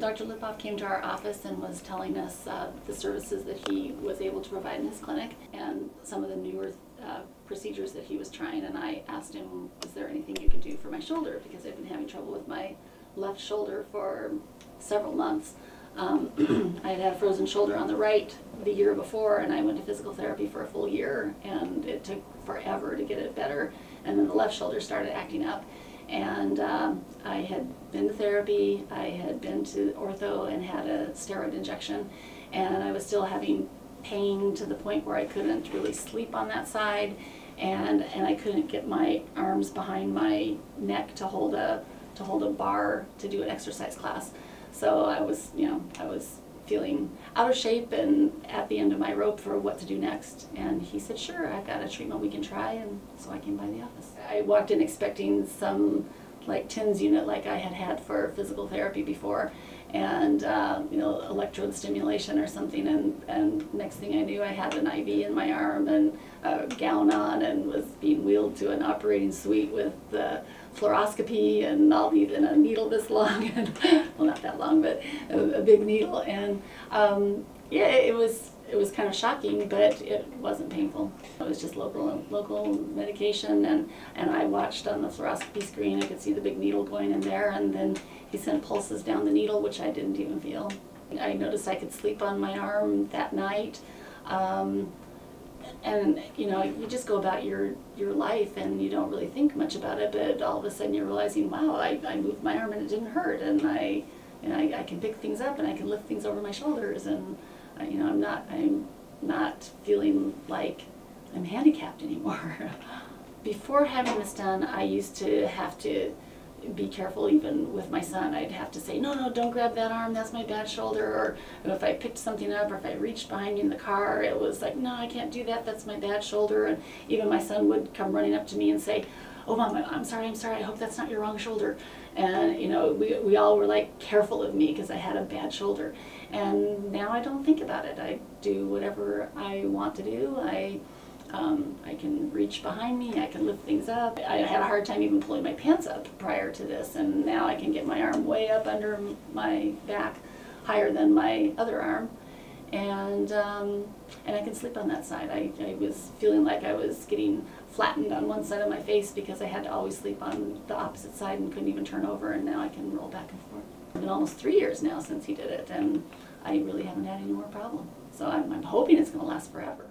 Dr. Lipov came to our office and was telling us the services that he was able to provide in his clinic and some of the newer procedures that he was trying, and I asked him, is there anything you could do for my shoulder, because I've been having trouble with my left shoulder for several months. I had had a frozen shoulder on the right the year before, and I went to physical therapy for a full year, and it took forever to get it better, and then the left shoulder started acting up. And I had been to therapy, I had been to ortho and had a steroid injection, and I was still having pain to the point where I couldn't really sleep on that side, and I couldn't get my arms behind my neck to hold a bar to do an exercise class. So I was feeling out of shape and at the end of my rope for what to do next. And he said, sure, I've got a treatment we can try, and so I came by the office. I walked in expecting some like TINS unit like I had had for physical therapy before, and electrode stimulation or something, and next thing I knew I had an IV in my arm and a gown on and was being wheeled to an operating suite with the fluoroscopy and all these, and a needle this long, and well, not that long, but a big needle, and yeah, it was kind of shocking, but it wasn't painful. It was just local medication, and I watched on the fluoroscopy screen. I could see the big needle going in there, and then he sent pulses down the needle, which I didn't even feel. I noticed I could sleep on my arm that night. And you just go about your life and you don't really think much about it, but all of a sudden you're realizing, wow, I moved my arm and it didn't hurt, and I can pick things up and I can lift things over my shoulders, and I'm not feeling like I'm handicapped anymore. Before having this done, I used to have to be careful even with my son. I'd have to say, no, don't grab that arm, that's my bad shoulder, or if I picked something up or if I reached behind me in the car, it was like, no, I can't do that, that's my bad shoulder. And even my son would come running up to me and say, oh Mom, I'm sorry, I hope that's not your wrong shoulder. And we all were like careful of me because I had a bad shoulder. And now I don't think about it. I do whatever I want to do. I can reach behind me, I can lift things up. I had a hard time even pulling my pants up prior to this, and now I can get my arm way up under my back, higher than my other arm, and I can sleep on that side. I was feeling like I was getting flattened on one side of my face because I had to always sleep on the opposite side and couldn't even turn over, and now I can roll back and forth. It's been almost 3 years now since he did it, and I really haven't had any more problem. So I'm hoping it's going to last forever.